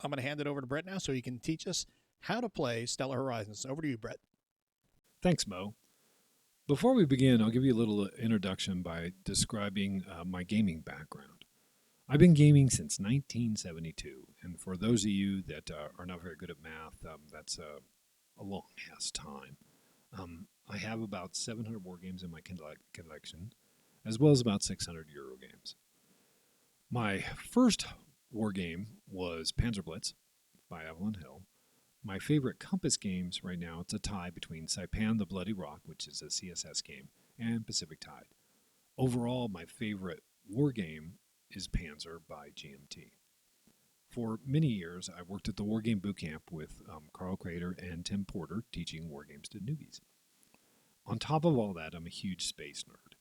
I'm going to hand it over to Brett now so he can teach us how to play Stellar Horizons. Over to you, Brett. Thanks, Mo. Before we begin, I'll give you a little introduction by describing my gaming background. I've been gaming since 1972, and for those of you that are not very good at math, that's a long-ass time. I have about 700 war games in my collection, as well as about 600 Euro games. My first war game was Panzerblitz by Avalon Hill. My favorite Compass games right now, it's a tie between Saipan the Bloody Rock, which is a CSS game, and Pacific Tide. Overall, my favorite war game is Panzer by GMT. For many years, I worked at the War Game Boot Camp with Carl Crater and Tim Porter teaching war games to newbies. On top of all that, I'm a huge space nerd.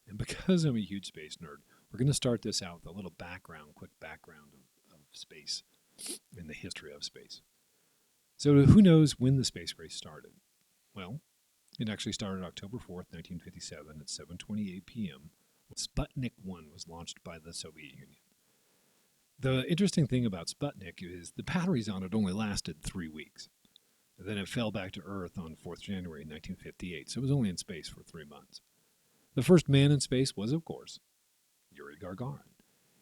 And because I'm a huge space nerd, we're going to start this out with a little quick background of space and the history of space. So who knows when the space race started? Well, it actually started October 4th, 1957 at 7:28 p.m. Sputnik 1 was launched by the Soviet Union. The interesting thing about Sputnik is the batteries on it only lasted 3 weeks. Then it fell back to Earth on 4th January 1958, so it was only in space for 3 months. The first man in space was, of course, Yuri Gagarin.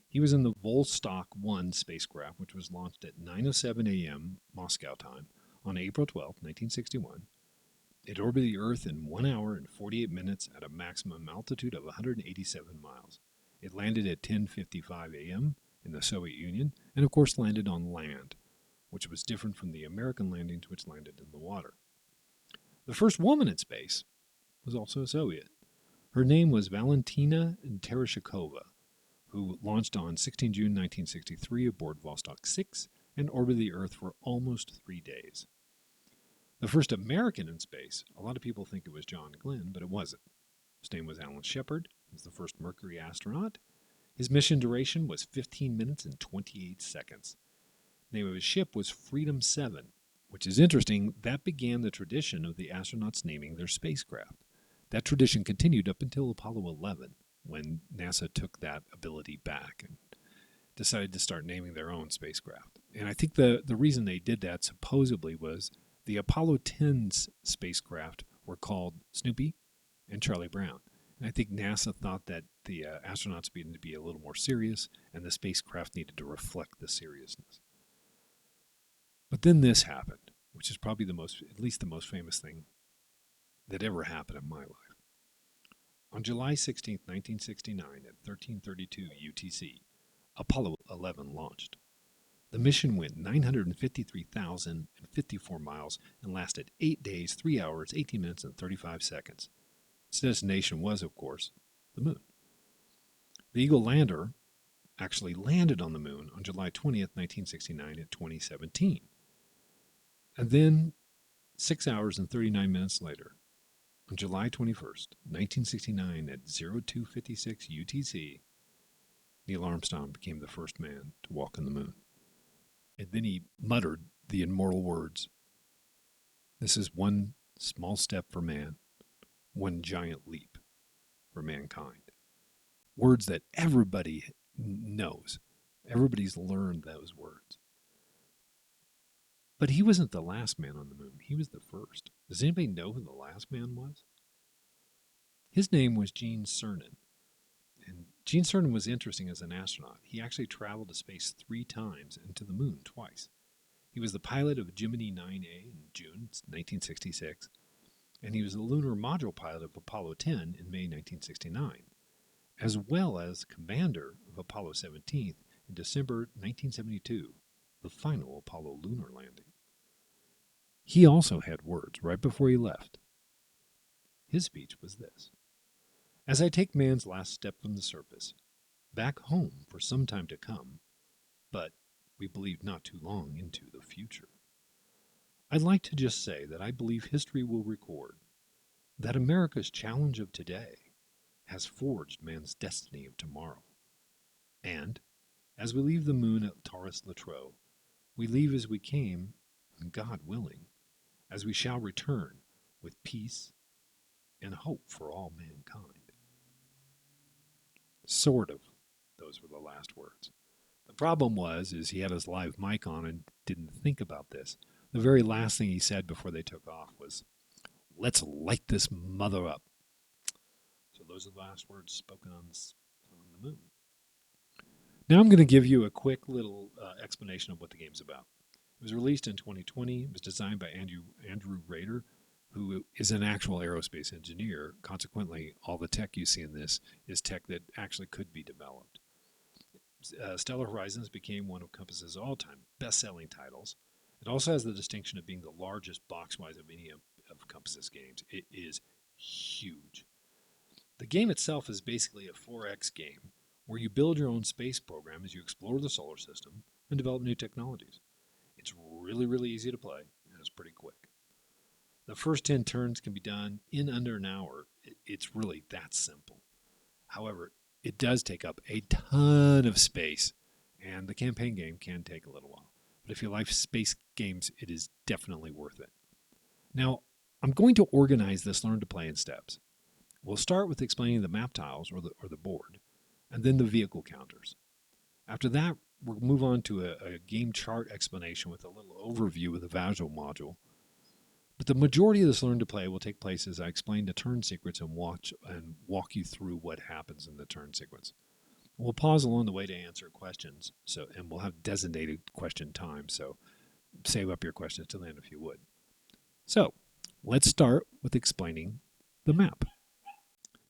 He was in the Vostok 1 spacecraft, which was launched at 9:07 a.m. Moscow time on April 12, 1961. It orbited the Earth in 1 hour and 48 minutes at a maximum altitude of 187 miles. It landed at 10:55 a.m. in the Soviet Union, and of course landed on land, which was different from the American landings which landed in the water. The first woman in space was also a Soviet. Her name was Valentina Tereshkova, who launched on 16 June 1963 aboard Vostok 6 and orbited the Earth for almost 3 days. The first American in space, a lot of people think it was John Glenn, but it wasn't. His name was Alan Shepard. He was the first Mercury astronaut. His mission duration was 15 minutes and 28 seconds. The name of his ship was Freedom 7, which is interesting. That began the tradition of the astronauts naming their spacecraft. That tradition continued up until Apollo 11, when NASA took that ability back and decided to start naming their own spacecraft. And I think the reason they did that supposedly was the Apollo 10's spacecraft were called Snoopy and Charlie Brown. And I think NASA thought that the astronauts needed to be a little more serious, and the spacecraft needed to reflect the seriousness. But then this happened, which is probably at least the most famous thing that ever happened in my life. On July 16, 1969, at 13:32 UTC, Apollo 11 launched. The mission went 953,054 miles and lasted 8 days, 3 hours, 18 minutes, and 35 seconds. Its destination was, of course, the moon. The Eagle lander actually landed on the moon on July 20th, 1969 at 2017. And then 6 hours and 39 minutes later, on July 21st, 1969 at 02:56 UTC, Neil Armstrong became the first man to walk on the moon. And then he muttered the immortal words, "This is one small step for man, one giant leap for mankind." Words that everybody knows. Everybody's learned those words. But he wasn't the last man on the moon. He was the first. Does anybody know who the last man was? His name was Gene Cernan. And Gene Cernan was interesting as an astronaut. He actually traveled to space 3 times and to the moon twice. He was the pilot of Gemini 9A in June 1966, and he was the lunar module pilot of Apollo 10 in May 1969, as well as commander of Apollo 17 in December 1972, the final Apollo lunar landing. He also had words right before he left. His speech was this: "As I take man's last step from the surface, back home for some time to come, but we believe not too long into the future, I'd like to just say that I believe history will record that America's challenge of today has forged man's destiny of tomorrow. And, as we leave the moon at Taurus-Latreille, we leave as we came, and God willing, as we shall return with peace and hope for all mankind." Sort of, those were the last words. But problem is he had his live mic on and didn't think about this. The very last thing he said before they took off was, "Let's light this mother up." So those are the last words spoken on the moon. Now I'm going to give you a quick little explanation of what the game's about. It was released in 2020. It was designed by Andrew Rader, who is an actual aerospace engineer. Consequently, all the tech you see in this is tech that actually could be developed. Stellar Horizons became one of Compass's all-time best-selling titles. It also has the distinction of being the largest box-wise of any of Compass's games. It is huge. The game itself is basically a 4X game where you build your own space program as you explore the solar system and develop new technologies. It's really, really easy to play, and it's pretty quick. The first 10 turns can be done in under an hour. It's really that simple. However, it does take up a ton of space, and the campaign game can take a little while. But if you like space games, it is definitely worth it. Now, I'm going to organize this Learn to Play in steps. We'll start with explaining the map tiles or the board, and then the vehicle counters. After that, we'll move on to a game chart explanation with a little overview of the visual module. But the majority of this Learn to Play will take place as I explain the turn sequence and walk you through what happens in the turn sequence. We'll pause along the way to answer questions, and we'll have designated question time, so save up your questions till then if you would. So, let's start with explaining the map.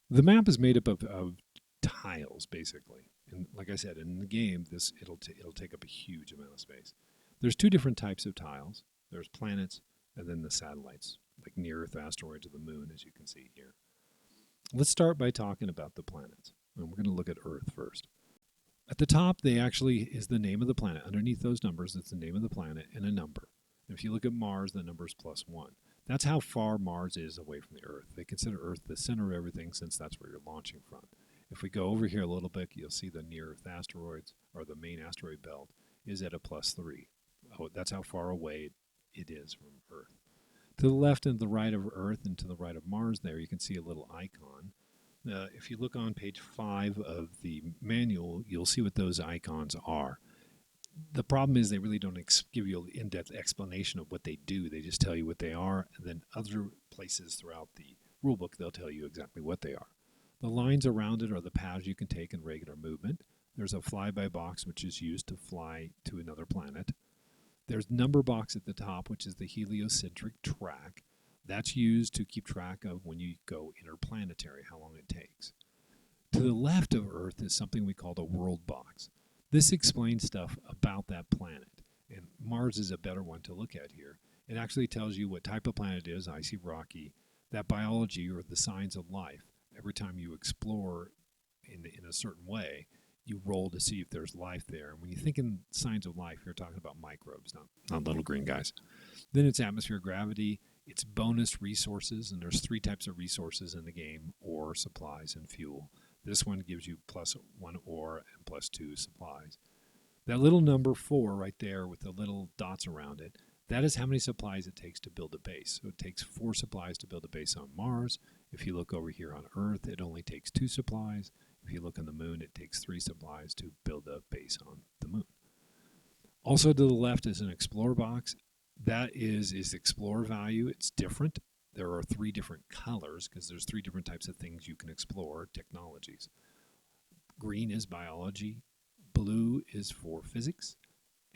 The map is made up of tiles, basically. And like I said, in the game, it'll take up a huge amount of space. There's two different types of tiles. There's planets and then the satellites, like near-Earth asteroids or the moon, as you can see here. Let's start by talking about the planets. And we're going to look at Earth first. At the top, they actually is the name of the planet. Underneath those numbers, it's the name of the planet and a number. And if you look at Mars, the number is +1. That's how far Mars is away from the Earth. They consider Earth the center of everything since that's where you're launching from. If we go over here a little bit, you'll see the near-Earth asteroids, or the main asteroid belt, is at a +3. Oh, that's how far away it is from Earth. To the left and the right of Earth and to the right of Mars there, you can see a little icon. If you look on page 5 of the manual, you'll see what those icons are. The problem is they really don't give you an in-depth explanation of what they do. They just tell you what they are, and then other places throughout the rulebook, they'll tell you exactly what they are. The lines around it are the paths you can take in regular movement. There's a flyby box, which is used to fly to another planet. There's number box at the top, which is the heliocentric track. That's used to keep track of when you go interplanetary, how long it takes. To the left of Earth is something we call the world box. This explains stuff about that planet, and Mars is a better one to look at here. It actually tells you what type of planet it is, icy, rocky, that biology or the signs of life. Every time you explore in a certain way, you roll to see if there's life there. And when you think in signs of life, you're talking about microbes, not little green guys. Then it's atmosphere, gravity, it's bonus resources, and there's 3 types of resources in the game: ore, supplies, and fuel. This one gives you +1 ore and +2 supplies. That little number 4 right there with the little dots around it, that is how many supplies it takes to build a base. So it takes 4 supplies to build a base on Mars. If you look over here on Earth, it only takes 2 supplies. If you look on the moon, it takes 3 supplies to build a base on the moon. Also to the left is an Explorer box. That is Explorer value. It's different. There are 3 different colors because there's 3 different types of things you can explore, technologies. Green is biology, blue is for physics,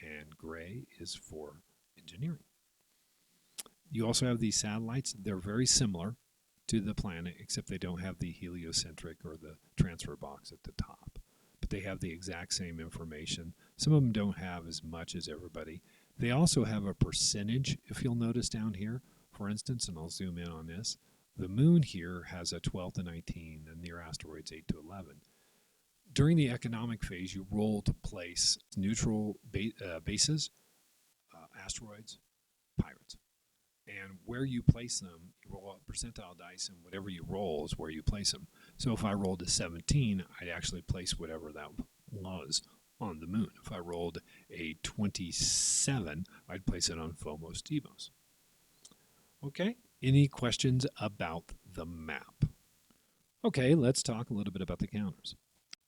and gray is for engineering. You also have these satellites. They're very similar to the planet, except they don't have the heliocentric or the transfer box at the top. But they have the exact same information. Some of them don't have as much as everybody. They also have a percentage, if you'll notice down here. For instance, and I'll zoom in on this, the moon here has a 12 to 19, and near asteroids 8 to 11. During the economic phase, you roll to place neutral bases, asteroids, pirates. And where you place them, you roll a percentile dice, and whatever you roll is where you place them. So if I rolled a 17, I'd actually place whatever that was on the moon. If I rolled a 27, I'd place it on Phobos Deimos. Okay, any questions about the map? Okay, let's talk a little bit about the counters.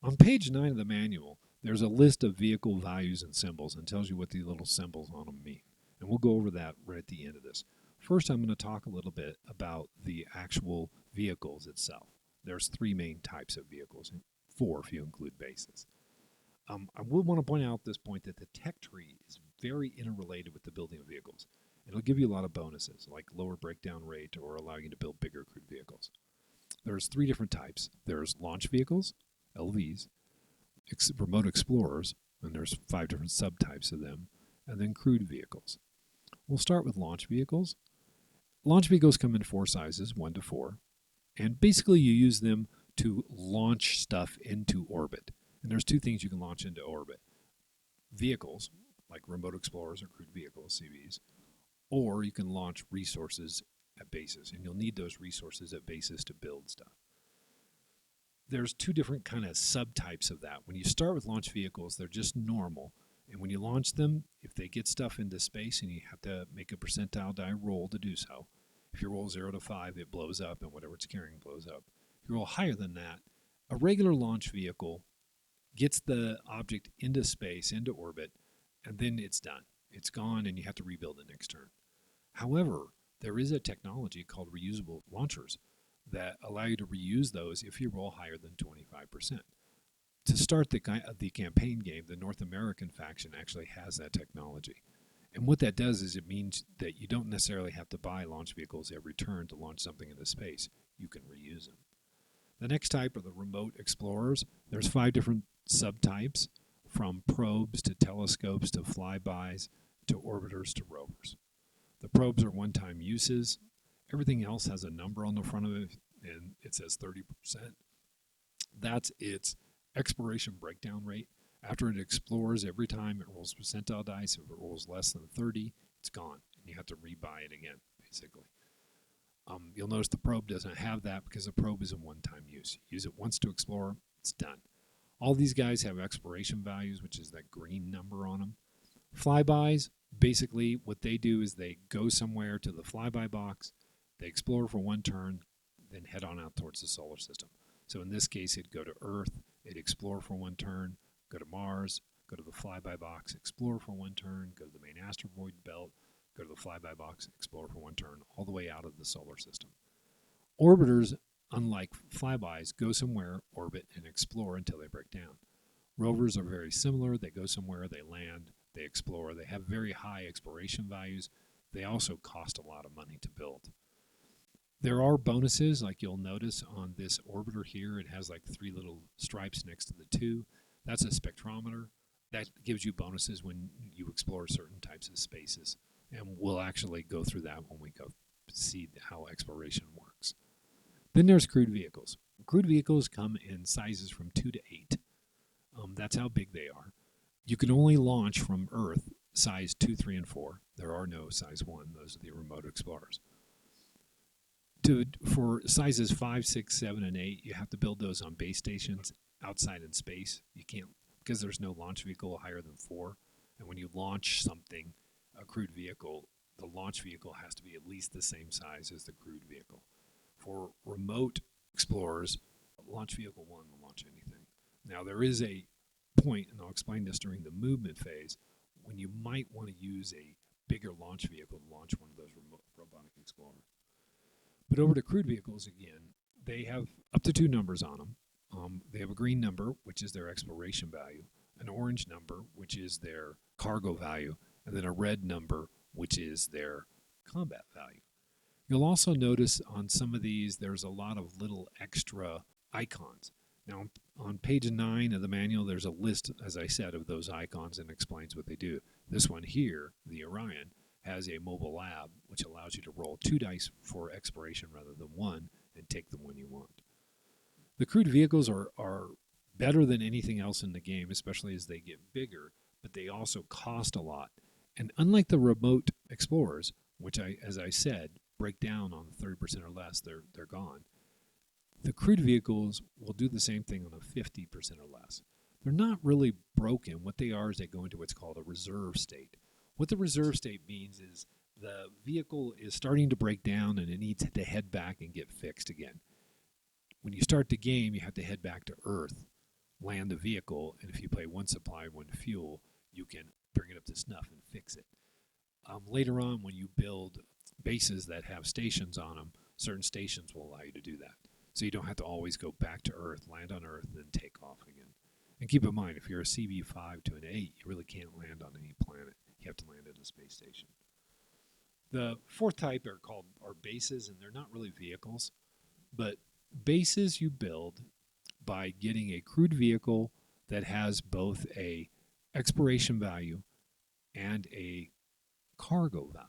On page 9 of the manual, there's a list of vehicle values and symbols and tells you what the little symbols on them mean. And we'll go over that right at the end of this. First, I'm going to talk a little bit about the actual vehicles itself. There's 3 main types of vehicles, 4 if you include bases. I would want to point out at this point that the tech tree is very interrelated with the building of vehicles. It'll give you a lot of bonuses, like lower breakdown rate or allowing you to build bigger crude vehicles. There's 3 different types. There's launch vehicles, LVs, remote explorers, and there's 5 different subtypes of them, and then crude vehicles. We'll start with launch vehicles. Launch vehicles come in 4 sizes, 1 to 4, and basically you use them to launch stuff into orbit. And there's 2 things you can launch into orbit. Vehicles, like remote explorers or crude vehicles, CVs, or you can launch resources at bases, and you'll need those resources at bases to build stuff. There's 2 different kind of subtypes of that. When you start with launch vehicles, they're just normal, and when you launch them, if they get stuff into space and you have to make a percentile die roll to do so, if you roll 0 to 5, it blows up, and whatever it's carrying blows up. If you roll higher than that, a regular launch vehicle gets the object into space, into orbit, and then it's done. It's gone, and you have to rebuild it next turn. However, there is a technology called reusable launchers that allow you to reuse those if you roll higher than 25%. To start the campaign game, the North American faction actually has that technology. And what that does is it means that you don't necessarily have to buy launch vehicles every turn to launch something into space. You can reuse them. The next type are the remote explorers. There's 5 different subtypes, from probes to telescopes to flybys to orbiters to rovers. The probes are one-time uses. Everything else has a number on the front of it, and it says 30%. That's its exploration breakdown rate. After it explores, every time it rolls percentile dice. If it rolls less than 30, it's gone, and you have to rebuy it again, basically. You'll notice the probe doesn't have that because the probe is a one-time use. Use it once to explore, it's done. All these guys have exploration values, which is that green number on them. Flybys, basically what they do is they go somewhere to the flyby box, they explore for 1 turn, then head on out towards the solar system. So in this case, it'd go to Earth, it'd explore for 1 turn, go to Mars, go to the flyby box, explore for 1 turn, go to the main asteroid belt, go to the flyby box, explore for 1 turn, all the way out of the solar system. Orbiters, unlike flybys, go somewhere, orbit, and explore until they break down. Rovers are very similar. They go somewhere, they land, they explore. They have very high exploration values. They also cost a lot of money to build. There are bonuses, like you'll notice on this orbiter here. It has like 3 little stripes next to the 2. That's a spectrometer. That gives you bonuses when you explore certain types of spaces. And we'll actually go through that when we go see how exploration works. Then there's crude vehicles. Crude vehicles come in sizes from 2 to 8. That's how big they are. You can only launch from Earth size 2, 3, and 4. There are no size 1. Those are the remote explorers. For sizes 5, 6, 7, and 8, you have to build those on base stations outside in space. You can't, because there's no launch vehicle higher than 4. And when you launch something, a crude vehicle, the launch vehicle has to be at least the same size as the crude vehicle. For remote explorers, launch vehicle 1 will launch anything. Now, there is a point, and I'll explain this during the movement phase, when you might want to use a bigger launch vehicle to launch one of those robotic explorers. But over to crude vehicles again, they have up to 2 numbers on them. They have a green number, which is their exploration value, an orange number, which is their cargo value, and then a red number, which is their combat value. You'll also notice on some of these, there's a lot of little extra icons. Now, on page 9 of the manual, there's a list, as I said, of those icons and explains what they do. This one here, the Orion, has a mobile lab, which allows you to roll 2 dice for exploration rather than 1 and take the one you want. The crude vehicles are better than anything else in the game, especially as they get bigger, but they also cost a lot. And unlike the remote explorers, which, as I said, break down on 30% or less, they're gone. The crude vehicles will do the same thing on a 50% or less. They're not really broken. What they are is they go into what's called a reserve state. What the reserve state means is the vehicle is starting to break down and it needs to head back and get fixed again. When you start the game, you have to head back to Earth. land the vehicle, and if you play one supply, one fuel, you can bring it up to snuff and fix it. Later on, when you build bases that have stations on them, certain stations will allow you to do that. So you don't have to always go back to Earth, land on Earth, and then take off again. And keep in mind, if you're a CV5 to an 8, you really can't land on any planet. You have to land at a space station. The fourth type are bases, and they're not really vehicles, but bases you build by getting a crewed vehicle that has both a exploration value and a cargo value.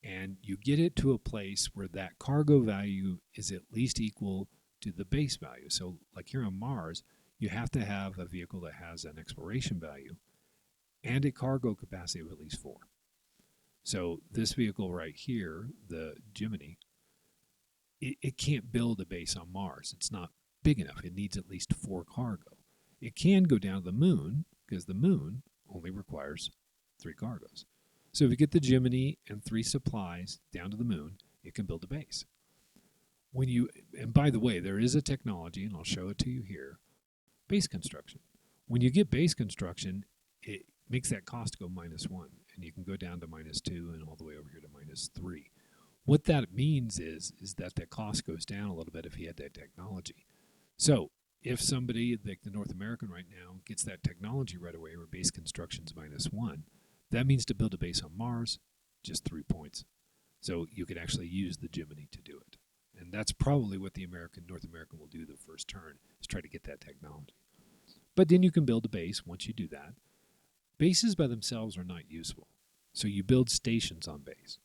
And you get it to a place where that cargo value is at least equal to the base value. So like here on Mars, you have to have a vehicle that has an exploration value and a cargo capacity of at least 4. So this vehicle right here, the Gemini, it can't build a base on Mars. It's not big enough. It needs at least 4 cargo. It can go down to the moon because the moon only requires 3 cargoes. So if you get the Gemini and 3 supplies down to the moon, it can build a base. And by the way, there is a technology, and I'll show it to you here, base construction. When you get base construction, it makes that cost go -1, and you can go down to -2 and all the way over here to -3. What that means is that the cost goes down a little bit if you had that technology. So if somebody, like the North American right now, gets that technology right away where base construction's -1, that means to build a base on Mars, just 3 points. So you could actually use the Gemini to do it. And that's probably what the North American will do the first turn, is try to get that technology. But then you can build a base once you do that. Bases by themselves are not useful. So you build stations on base.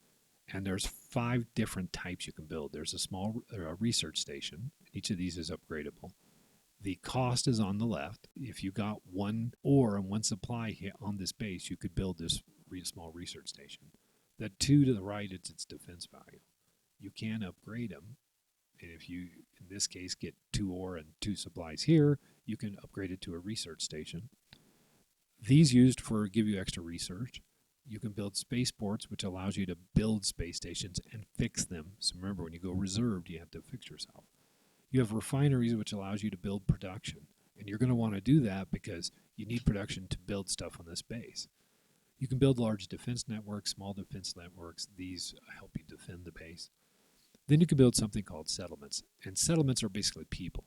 And there's 5 different types you can build. There's a small research station. Each of these is upgradable. The cost is on the left. If you got 1 ore and 1 supply here on this base, you could build this small research station. The 2 to the right, it's its defense value. You can upgrade them. And if you, in this case, get 2 ore and 2 supplies here, you can upgrade it to a research station. These used for give you extra research. You can build spaceports, which allows you to build space stations and fix them. So remember, when you go reserved, you have to fix yourself. You have refineries, which allows you to build production. And you're going to want to do that because you need production to build stuff on this base. You can build large defense networks, small defense networks. These help you defend the base. Then you can build something called settlements. And settlements are basically people.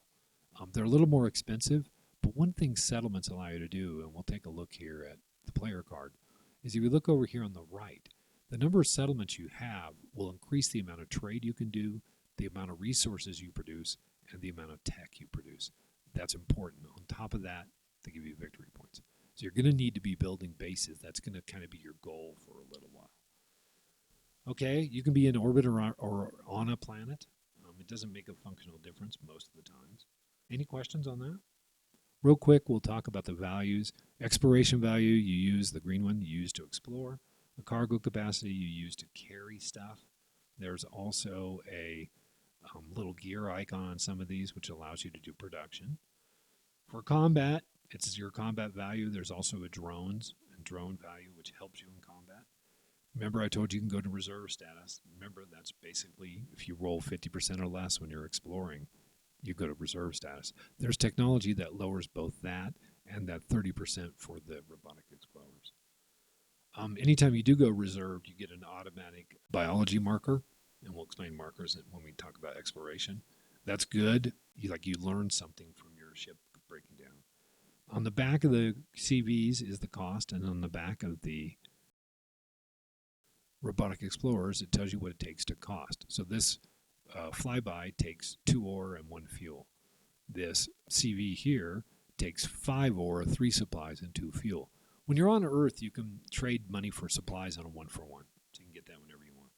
They're a little more expensive, but one thing settlements allow you to do, and we'll take a look here at the player card, is if you look over here on the right, the number of settlements you have will increase the amount of trade you can do, the amount of resources you produce, and the amount of tech you produce. That's important. On top of that, they give you victory points. So you're going to need to be building bases. That's going to kind of be your goal for a little while. Okay, you can be in orbit or on a planet. It doesn't make a functional difference most of the times. Any questions on that? Real quick, we'll talk about the values. Exploration value, you use the green one, you use to explore. The cargo capacity, you use to carry stuff. There's also a little gear icon on some of these, which allows you to do production. For combat, it's your combat value. There's also a drone value, which helps you in combat. Remember, I told you can go to reserve status. Remember, that's basically if you roll 50% or less when you're exploring, you go to reserve status. There's technology that lowers both that and that 30% for the robotic explorers. Anytime you do go reserved, you get an automatic biology marker, and we'll explain markers when we talk about exploration. That's good. You learn something from your ship breaking down. On the back of the CVs is the cost, and on the back of the robotic explorers, it tells you what it takes to cost. So this flyby takes 2 ore and 1 fuel. This CV here takes 5 ore, 3 supplies, and 2 fuel. When you're on Earth, you can trade money for supplies on a 1-for-1. So you can get that whenever you want.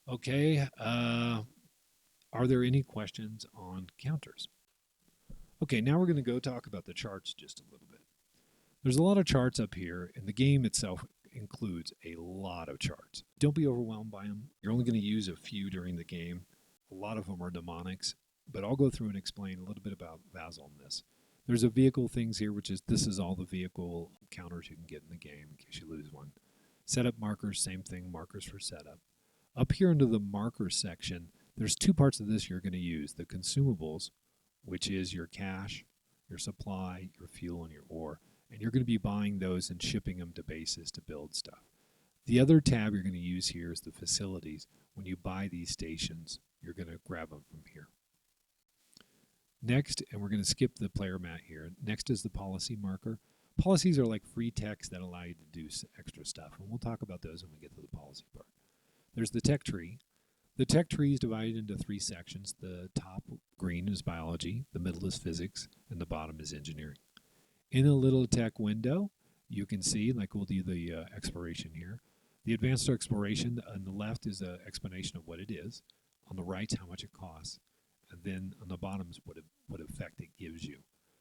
Okay, are there any questions on counters? Okay, now we're going to go talk about the charts just a little bit. There's a lot of charts up here, and the game itself includes a lot of charts. Don't be overwhelmed by them. You're only going to use a few during the game. A lot of them are mnemonics, but I'll go through and explain a little bit about Vasil on this. There's a vehicle things here, this is all the vehicle counters you can get in the game in case you lose one. Setup markers, same thing, markers for setup. Up here under the markers section, there's 2 parts of this you're going to use. The consumables, which is your cash your supply, your fuel, and your ore. And you're going to be buying those and shipping them to bases to build stuff. The other tab you're going to use here is the facilities. When you buy these stations, you're going to grab them from here. Next, and we're going to skip the player mat here, next is the policy marker. Policies are like free text that allow you to do extra stuff, and we'll talk about those when we get to the policy part. There's the tech tree. The tech tree is divided into 3 sections. The top green is biology, the middle is physics, and the bottom is engineering. In a little tech window, you can see, like we'll do the exploration here, the advanced exploration on the left is an explanation of what it is. On the right, how much it costs. And then on the bottom is what effect it gives you.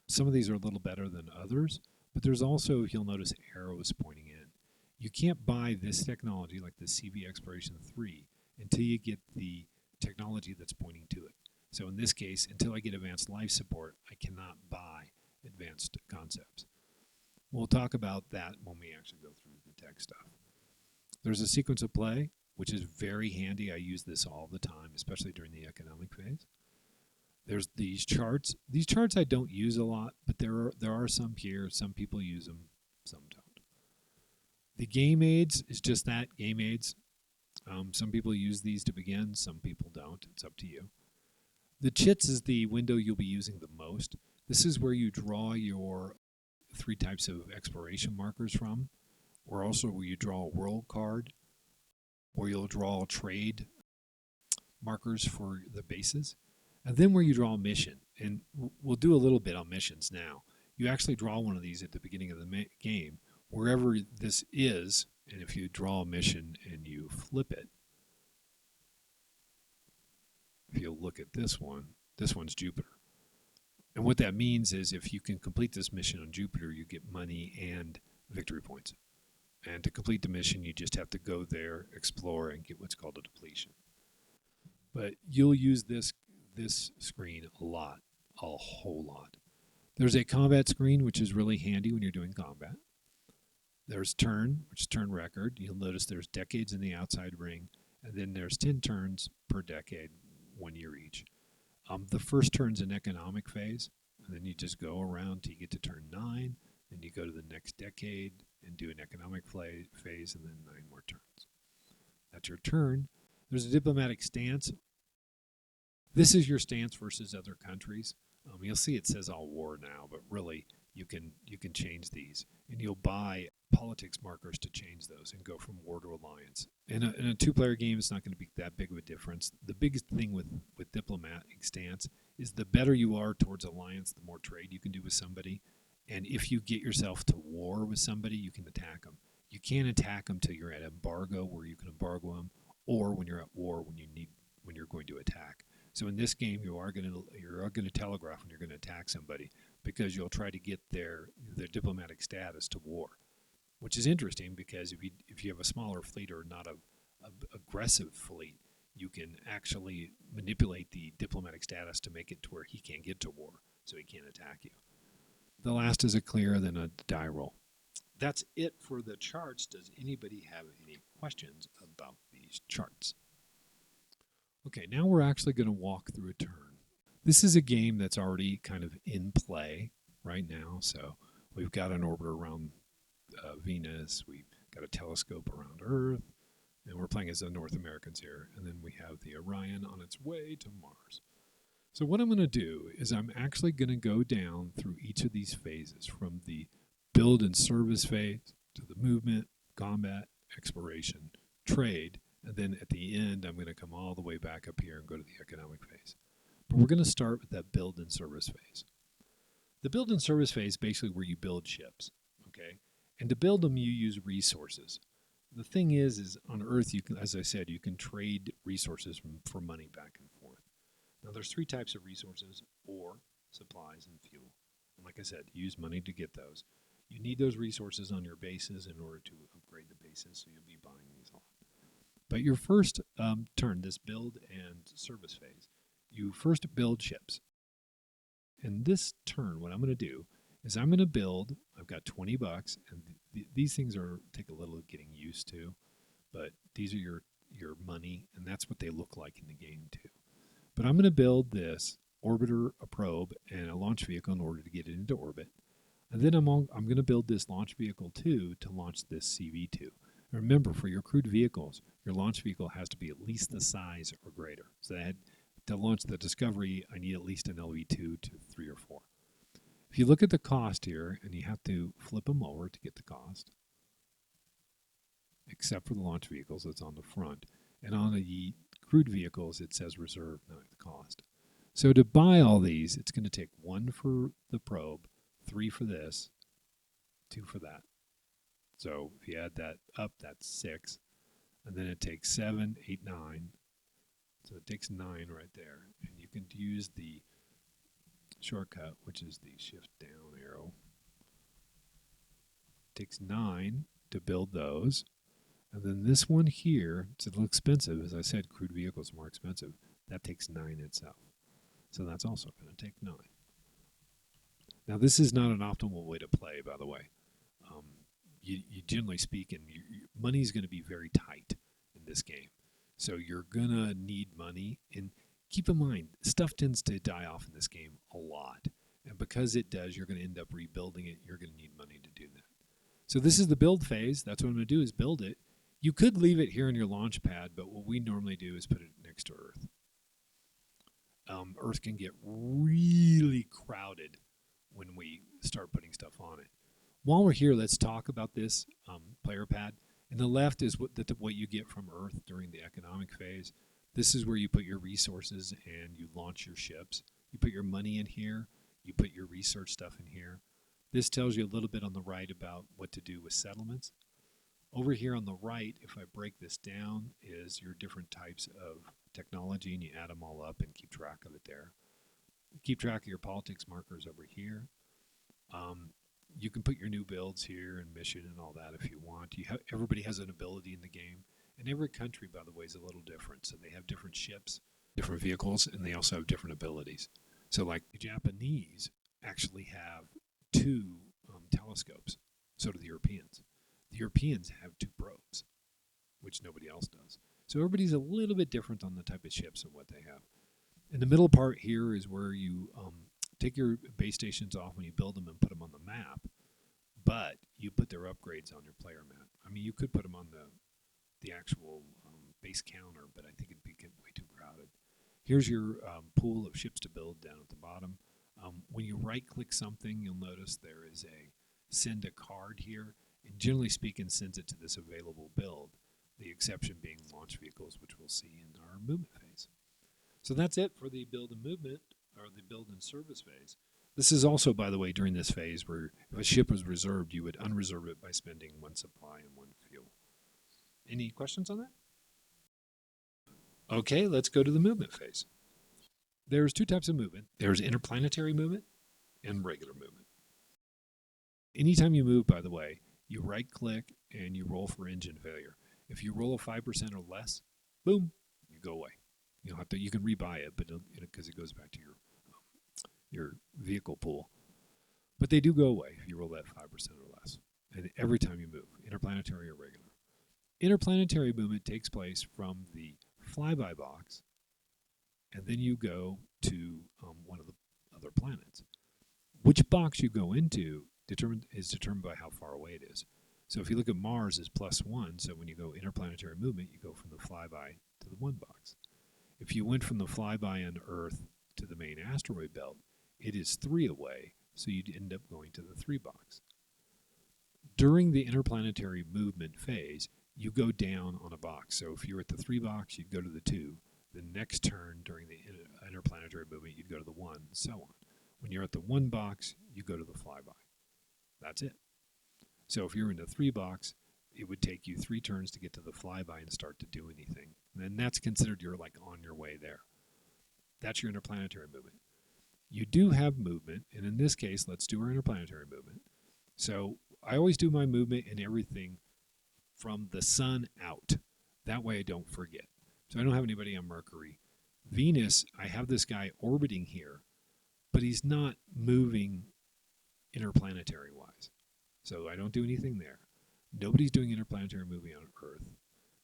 Some of these are a little better than others, but there's also, if you'll notice, arrows pointing in. You can't buy this technology like the CV Exploration 3 until you get the technology that's pointing to it. So in this case, until I get advanced life support, I cannot buy advanced concepts. We'll talk about that when we actually go through the tech stuff. There's a sequence of play, which is very handy. I use this all the time, especially during the economic phase. There's these charts. These charts I don't use a lot, but there are some here. Some people use them, some don't. The game aids is just that, game aids. Some people use these to begin, some people don't. It's up to you. The chits is the window you'll be using the most. This is where you draw your 3 types of exploration markers from, or also where you draw a world card, or you'll draw trade markers for the bases, and then where you draw a mission. And we'll do a little bit on missions now. You actually draw one of these at the beginning of the game, wherever this is, and if you draw a mission and you flip it, if you look at this one's Jupiter. And what that means is if you can complete this mission on Jupiter, you get money and victory points. And to complete the mission, you just have to go there, explore, and get what's called a depletion. But you'll use this screen a lot, a whole lot. There's a combat screen, which is really handy when you're doing combat. There's turn, which is turn record. You'll notice there's decades in the outside ring, and then there's 10 turns per decade, 1 year each. The first turn's an economic phase, and then you just go around till you get to turn 9, then you go to the next decade and do an economic phase, and then 9 more turns. That's your turn. There's a diplomatic stance. This is your stance versus other countries. You'll see it says all war now, but really you can change these, and you'll buy politics markers to change those and go from war to alliance. In a 2-player game, it's not going to be that big of a difference. The biggest thing with diplomatic stance is the better you are towards alliance, the more trade you can do with somebody. And if you get yourself to war with somebody, you can attack them. You can't attack them till you're at embargo, where you can embargo them, or when you're at war, when you're going to attack. So in this game, you're going to telegraph when you're going to attack somebody, because you'll try to get their diplomatic status to war, which is interesting because if you have a smaller fleet or not a aggressive fleet, you can actually manipulate the diplomatic status to make it to where he can't get to war, so he can't attack you. The last is a clear, then a die roll. That's it for the charts. Does anybody have any questions about these charts? Okay, now we're actually going to walk through a turn. This is a game that's already kind of in play right now. So we've got an orbiter around Venus, we've got a telescope around Earth, and we're playing as the North Americans here. And then we have the Orion on its way to Mars. So what I'm going to do is I'm actually going to go down through each of these phases, from the build and service phase to the movement, combat, exploration, trade, and then at the end I'm going to come all the way back up here and go to the economic phase. But we're going to start with that build and service phase. The build and service phase is basically where you build ships, okay? And to build them, you use resources. The thing is on Earth, you can, as I said, you can trade resources for money back and forth. Now, there's 3 types of resources: ore, supplies, and fuel. And like I said, use money to get those. You need those resources on your bases in order to upgrade the bases, so you'll be buying these a lot. But your first turn, this build and service phase, you first build ships. And this turn, what I'm going to do is I'm going to build. I've got $20, and these things take a little getting used to, but these are your money, and that's what they look like in the game too. But I'm going to build this orbiter, a probe, and a launch vehicle in order to get it into orbit. And then I'm going to build this launch vehicle 2 to launch this CV2. Remember, for your crewed vehicles, your launch vehicle has to be at least the size or greater. So to launch the Discovery, I need at least an LV2 to 3 or 4. If you look at the cost here, and you have to flip them over to get the cost, except for the launch vehicles, it's on the front. And on the crewed vehicles, it says reserve, not the cost. So to buy all these, it's going to take 1 for the probe, 3 for this, 2 for that. So if you add that up, that's 6. And then it takes 7, 8, 9. So it takes 9 right there. And you can use the shortcut, which is the shift down arrow. It takes 9 to build those. And then this one here, it's a little expensive. As I said, crewed vehicles are more expensive. That takes 9 itself. So that's also going to take 9. Now, this is not an optimal way to play, by the way. You generally speaking, money is going to be very tight in this game. So you're going to need money. And keep in mind, stuff tends to die off in this game a lot. And because it does, you're going to end up rebuilding it. You're going to need money to do that. So this is the build phase. That's what I'm going to do is build it. You could leave it here in your launch pad, but what we normally do is put it next to Earth. Earth can get really crowded when we start putting stuff on it. While we're here, let's talk about this player pad. And the left is what you get from Earth during the economic phase. This is where you put your resources and you launch your ships. You put your money in here. You put your research stuff in here. This tells you a little bit on the right about what to do with settlements. Over here on the right, if I break this down, is your different types of technology, and you add them all up and keep track of it there. Keep track of your politics markers over here. You can put your new builds here and mission and all that if you want. Everybody has an ability in the game. And every country, by the way, is a little different. So they have different ships, different vehicles, and they also have different abilities. So like the Japanese actually have 2 telescopes. So do the Europeans. The Europeans have 2 probes, which nobody else does. So everybody's a little bit different on the type of ships and what they have. And the middle part here is where you take your base stations off when you build them and put them on the map, but you put their upgrades on your player map. I mean, you could put them on the actual base counter, but I think it'd be way too crowded. Here's your pool of ships to build down at the bottom. When you right-click something, you'll notice there is a send a card here. And generally speaking, sends it to this available build, the exception being launch vehicles, which we'll see in our movement phase. So that's it for the build and movement, or the build and service phase. This is also, by the way, during this phase where if a ship was reserved, you would unreserve it by spending 1 supply and 1 fuel. Any questions on that? Okay, let's go to the movement phase. There's 2 types of movement. There's interplanetary movement and regular movement. Anytime you move, by the way, you right-click and you roll for engine failure. If you roll a 5% or less, boom, you go away. You can rebuy it, but because it goes back to your vehicle pool. But they do go away if you roll that 5% or less. And every time you move, interplanetary or regular. Interplanetary movement takes place from the flyby box, and then you go to one of the other planets. Which box you go into is determined by how far away it is. So if you look at Mars as +1, so when you go interplanetary movement, you go from the flyby to the 1 box. If you went from the flyby on Earth to the main asteroid belt, it is 3 away, so you'd end up going to the 3 box. During the interplanetary movement phase, you go down on a box. So if you're at the 3 box, you'd go to the 2. The next turn during the interplanetary movement, you'd go to the 1, and so on. When you're at the 1 box, you go to the flyby. That's it. So if you're in the 3 box, it would take you 3 turns to get to the flyby and start to do anything. And then that's considered you're like on your way there. That's your interplanetary movement. You do have movement, and in this case, let's do our interplanetary movement. So I always do my movement and everything from the sun out. That way I don't forget. So I don't have anybody on Mercury. Venus, I have this guy orbiting here, but he's not moving interplanetary-wise. So I don't do anything there. Nobody's doing interplanetary moving on Earth.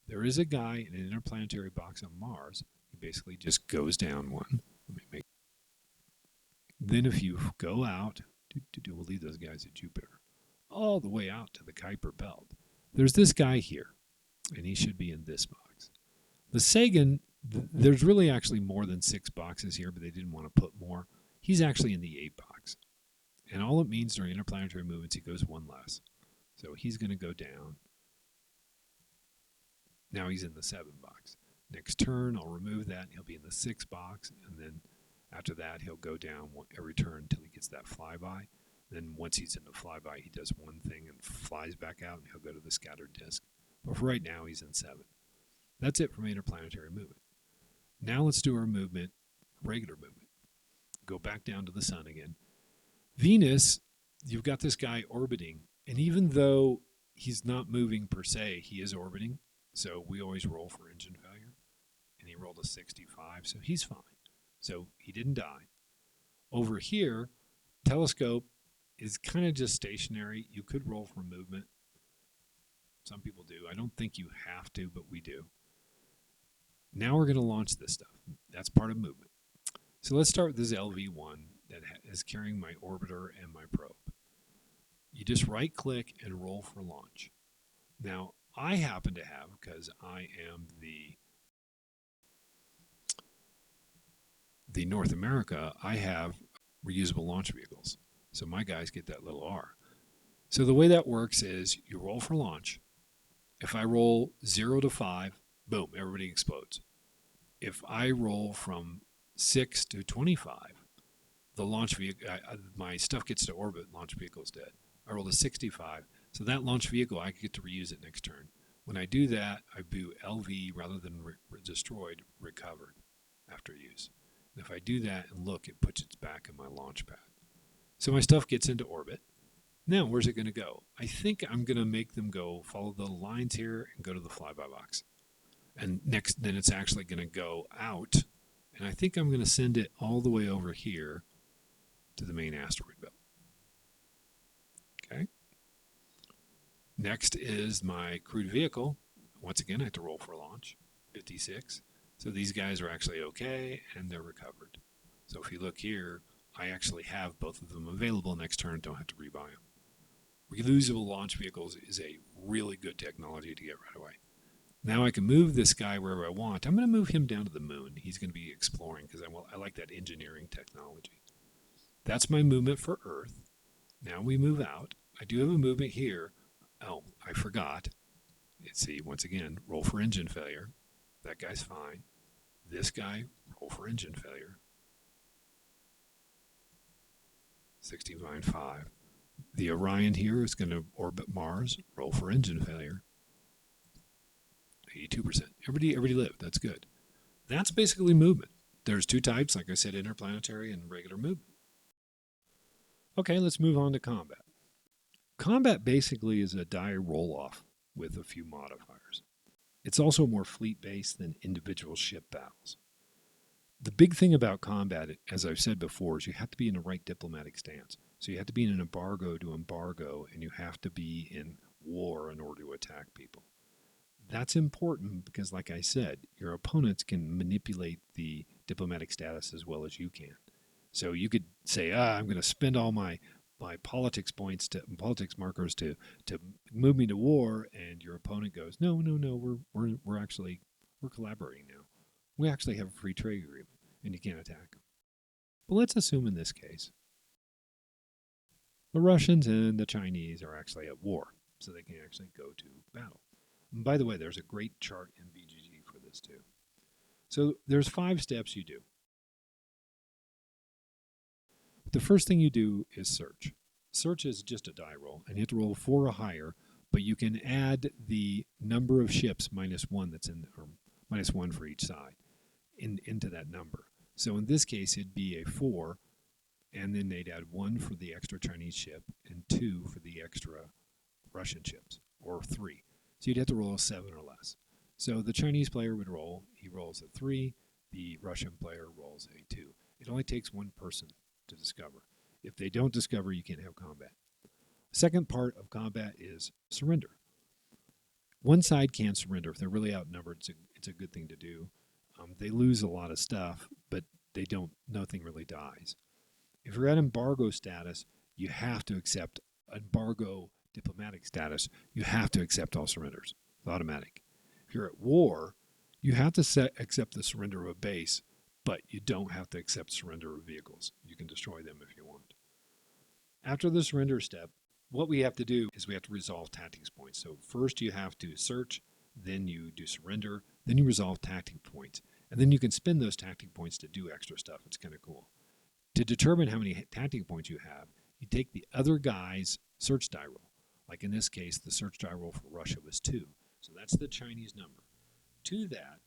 There is a guy in an interplanetary box on Mars. He basically just goes down 1. Let me make Then if you go out, we'll leave those guys at Jupiter, all the way out to the Kuiper Belt. There's this guy here, and he should be in this box. The Sagan, there's really actually more than 6 boxes here, but they didn't want to put more. He's actually in the 8 box. And all it means during interplanetary movements, he goes 1 less. So he's going to go down. Now he's in the 7 box. Next turn, I'll remove that, and he'll be in the 6 box. And then after that, he'll go down every turn until he gets that flyby. Then once he's in the flyby, he does one thing and flies back out, and he'll go to the scattered disk. But for right now, he's in 7. That's it from interplanetary movement. Now let's do our movement, regular movement. Go back down to the sun again. Venus, you've got this guy orbiting, and even though he's not moving per se, he is orbiting, so we always roll for engine failure, and he rolled a 65, so he's fine. So he didn't die. Over here, telescope is kind of just stationary. You could roll for movement. Some people do. I don't think you have to, but we do. Now we're going to launch this stuff. That's part of movement. So let's start with this LV-1 that is carrying my orbiter and my probe. You just right-click and roll for launch. Now, I happen to have, because I am the North America, I have reusable launch vehicles. So my guys get that little R. So the way that works is you roll for launch. If I roll 0 to 5, boom, everybody explodes. If I roll from 6 to 25, the launch vehicle, my stuff gets to orbit, launch vehicle is dead. I rolled a 65, so that launch vehicle, I get to reuse it next turn. When I do that, I do LV rather than destroyed, recovered after use. And if I do that and look, it puts it back in my launch pad. So my stuff gets into orbit. Now, where's it going to go? I think I'm going to make them go, follow the lines here and go to the flyby box. And next, then it's actually going to go out. And I think I'm going to send it all the way over here to the main asteroid belt. Okay. Next is my crude vehicle. Once again, I have to roll for launch. 56. So these guys are actually okay, and they're recovered. So if you look here, I actually have both of them available next turn. Don't have to rebuy them. Reusable launch vehicles is a really good technology to get right away. Now I can move this guy wherever I want. I'm going to move him down to the moon. He's going to be exploring because I like that engineering technology. That's my movement for Earth. Now we move out. I do have a movement here. Oh, I forgot. Let's see, once again, roll for engine failure. That guy's fine. This guy, roll for engine failure. 65.5. The Orion here is going to orbit Mars. Roll for engine failure. 82%. Everybody lived. That's good. That's basically movement. There's 2 types, like I said, interplanetary and regular movement. Okay, let's move on to combat. Combat basically is a die roll-off with a few modifiers. It's also more fleet-based than individual ship battles. The big thing about combat, as I've said before, is you have to be in the right diplomatic stance. So you have to be in an embargo to embargo, and you have to be in war in order to attack people. That's important because, like I said, your opponents can manipulate the diplomatic status as well as you can. So you could say, I'm going to spend all my politics points politics markers to move me to war, and your opponent goes, no, we're collaborating now. We actually have a free trade agreement, and you can't attack them. But let's assume in this case, the Russians and the Chinese are actually at war, so they can actually go to battle. And by the way, there's a great chart in BGG for this too. So there's 5 steps you do. The first thing you do is search. Search is just a die roll, and you have to roll 4 or higher, but you can add the number of ships -1 that's in, or -1 for each side, into that number. So in this case, it'd be a 4, and then they'd add 1 for the extra Chinese ship and 2 for the extra Russian ships, or 3. So you'd have to roll a 7 or less. So the Chinese player would roll, he rolls a 3, the Russian player rolls a 2. It only takes 1 person to discover. If they don't discover, you can't have combat. Second part of combat is surrender. One side can surrender. If they're really outnumbered, it's a good thing to do. They lose a lot of stuff, but nothing really dies. If you're at embargo status, you have to accept embargo diplomatic status. You have to accept all surrenders. It's automatic. If you're at war, you have to accept the surrender of a base, but you don't have to accept surrender of vehicles. You can destroy them if you want. After the surrender step, what we have to do is we have to resolve tactics points. So first you have to search, then you do surrender, then you resolve tactic points. And then you can spend those tactic points to do extra stuff. It's kind of cool. To determine how many tactic points you have, you take the other guy's search die roll. Like in this case, the search die roll for Russia was 2. So that's the Chinese number. To that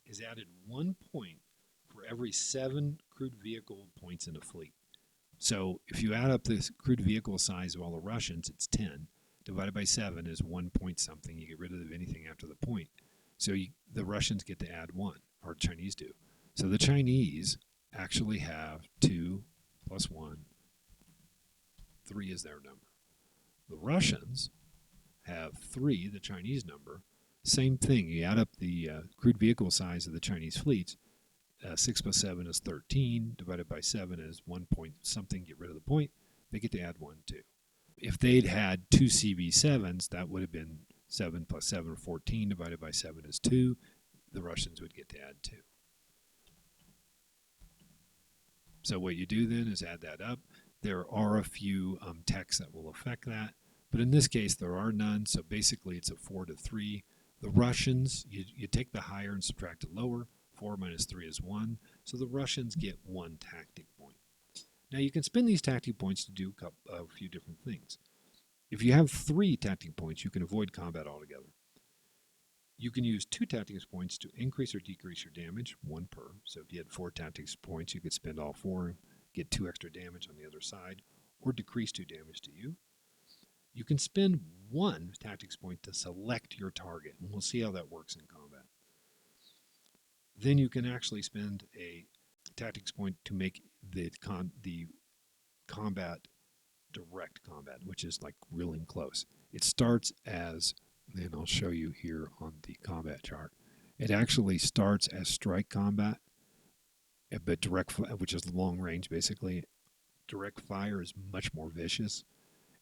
is added 1 point for every 7 crude vehicle points in a fleet. So if you add up the crude vehicle size of all the Russians, it's 10. Divided by 7 is 1 point something. You get rid of anything after the point. So the Russians get to add 1, or Chinese do. So the Chinese actually have 2 plus 1. 3 is their number. The Russians have 3, the Chinese number. Same thing. You add up the crude vehicle size of the Chinese fleets. 6 plus 7 is 13. Divided by 7 is 1 point something. Get rid of the point. They get to add 1 too. If they'd had 2 CV7s, that would have been 7 plus 7, 14. Divided by 7 is 2. The Russians would get to add 2. So what you do then is add that up. There are a few texts that will affect that, but in this case there are none. So basically it's a 4 to 3. The Russians, you take the higher and subtract the lower. 4 minus 3 is 1. So the Russians get 1 tactic point. Now you can spend these tactic points to do a few different things. If you have 3 tactic points, you can avoid combat altogether. You can use 2 tactics points to increase or decrease your damage, 1 per. So if you had 4 tactics points, you could spend all 4, get 2 extra damage on the other side, or decrease 2 damage to you. You can spend 1 tactics point to select your target, and we'll see how that works in combat. Then you can actually spend a tactics point to make the combat direct combat, which is like real close. It starts as, and I'll show you here on the combat chart, it actually starts as strike combat, but direct, which is long range basically. Direct fire is much more vicious.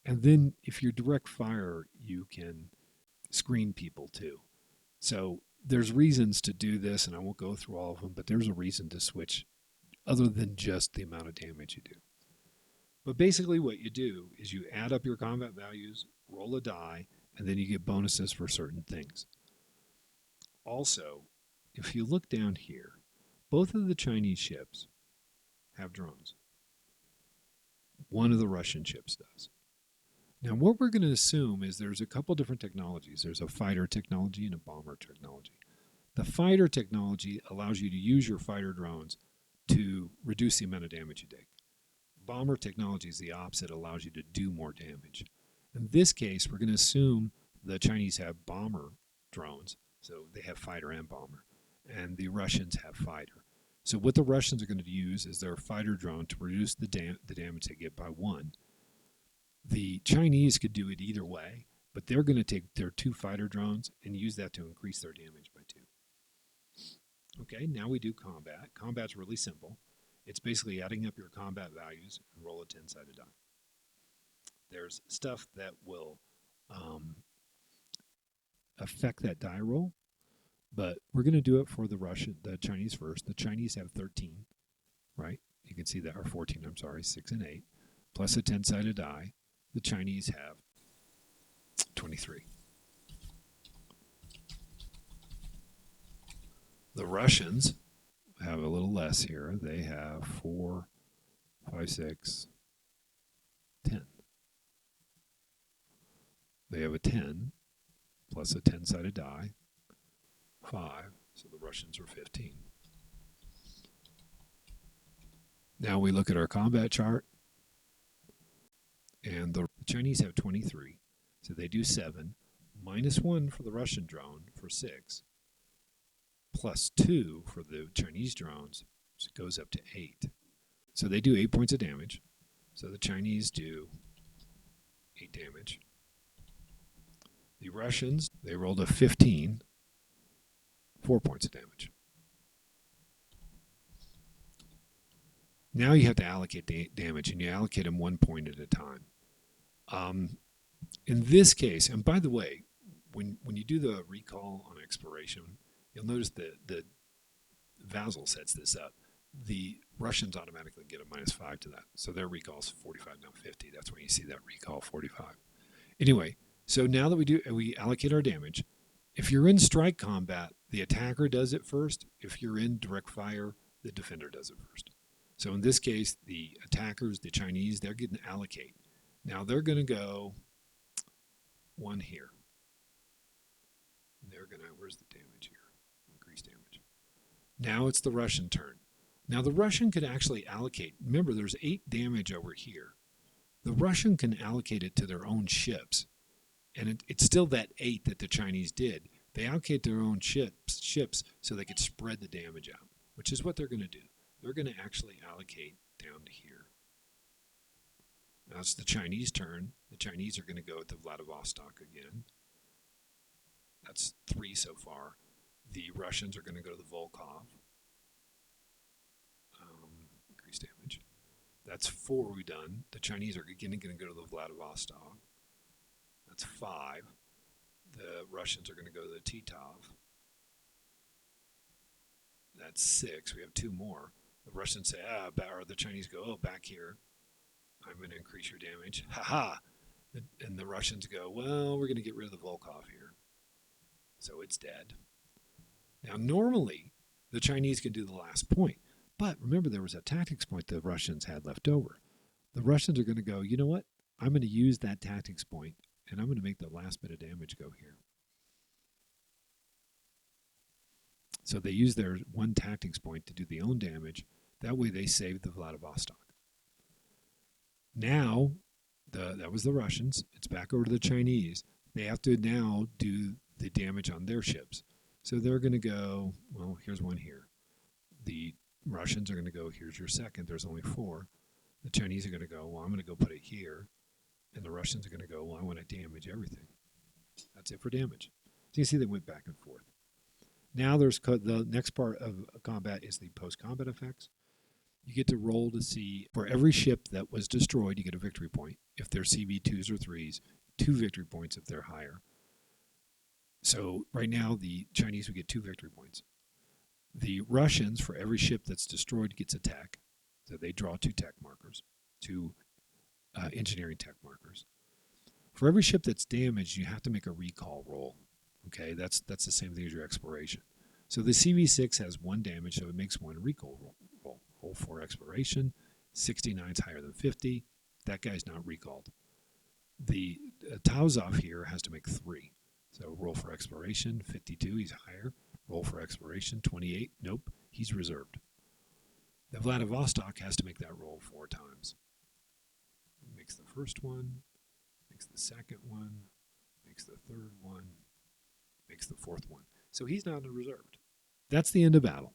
And then if you're direct fire, you can screen people too. So there's reasons to do this, and I won't go through all of them, but there's a reason to switch other than just the amount of damage you do. But basically what you do is you add up your combat values, roll a die, and then you get bonuses for certain things. Also, if you look down here, both of the Chinese ships have drones. One of the Russian ships does. Now, what we're going to assume is there's a couple different technologies. There's a fighter technology and a bomber technology. The fighter technology allows you to use your fighter drones to reduce the amount of damage you take. Bomber technology is the opposite, allows you to do more damage. In this case, we're going to assume the Chinese have bomber drones, so they have fighter and bomber, and the Russians have fighter. So what the Russians are going to use is their fighter drone to reduce the damage they get by 1. The Chinese could do it either way, but they're going to take their 2 fighter drones and use that to increase their damage by 2. Okay, now we do combat. Combat's really simple. It's basically adding up your combat values and roll a 10-sided die. There's stuff that will affect that die roll, but we're going to do it for the Chinese first. The Chinese have 13, right? You can see that, or 14, I'm sorry, 6 and 8, plus a 10-sided die. The Chinese have 23. The Russians have a little less here. They have 4, 5, 6, 10. They have a 10 plus a 10-sided die, 5. So the Russians are 15. Now we look at our combat chart. And the Chinese have 23, so they do 7, minus 1 for the Russian drone for 6, plus 2 for the Chinese drones, so it goes up to 8. So they do 8 points of damage. So the Chinese do 8 damage. The Russians, they rolled a 15, 4 points of damage. Now you have to allocate damage, and you allocate them 1 point at a time. In this case, and by the way, when you do the recall on expiration, you'll notice that the Vassal sets this up. The Russians automatically get a -5 to that. So their recall is 45, now 50. That's when you see that recall 45. Anyway, so now that we allocate our damage, if you're in strike combat, the attacker does it first. If you're in direct fire, the defender does it first. So in this case, the attackers, the Chinese, they're getting to allocate. Now they're going to go 1 here. They're going to, where's the damage here? Increase damage. Now it's the Russian turn. Now the Russian could actually allocate. Remember, there's 8 damage over here. The Russian can allocate it to their own ships. And it's still that 8 that the Chinese did. They allocate their own ships so they could spread the damage out, which is what they're going to do. They're going to actually allocate down to here. Now it's the Chinese turn. The Chinese are going to go with the Vladivostok again. That's 3 so far. The Russians are going to go to the Volkov. Increase damage. That's 4 we've done. The Chinese are again going to go to the Vladivostok. That's 5. The Russians are going to go to the Titov. That's 6. We have 2 more. The Russians say, or the Chinese go, back here. I'm going to increase your damage. Ha-ha! And the Russians go, well, we're going to get rid of the Volkov here. So it's dead. Now, normally, the Chinese can do the last point. But remember, there was a tactics point the Russians had left over. The Russians are going to go, you know what? I'm going to use that tactics point, and I'm going to make the last bit of damage go here. So they use their 1 tactics point to do the own damage. That way they save the Vladivostok. Now, that was the Russians. It's back over to the Chinese. They have to now do the damage on their ships. So they're going to go, well, here's 1 here. The Russians are going to go, here's your second. There's only 4. The Chinese are going to go, well, I'm going to go put it here. And the Russians are going to go, well, I want to damage everything. That's it for damage. So you see they went back and forth. Now there's the next part of combat is the post-combat effects. You get to roll to see, for every ship that was destroyed, you get a victory point. If they're CV2s or 3s, 2 victory points if they're higher. So right now, the Chinese would get 2 victory points. The Russians, for every ship that's destroyed, gets a tech. So they draw 2 tech markers, 2 engineering tech markers. For every ship that's damaged, you have to make a recall roll. Okay, that's the same thing as your exploration. So the CV6 has 1 damage, so it makes 1 recall roll. Roll for exploration. 69 is higher than 50. That guy's not recalled. The Tauzov here has to make 3. So roll for exploration. 52, he's higher. Roll for exploration. 28, nope, he's reserved. The Vladivostok has to make that roll 4 times. Makes the first one, makes the second one, makes the third one, makes the 4th one. So he's not reserved. That's the end of battle.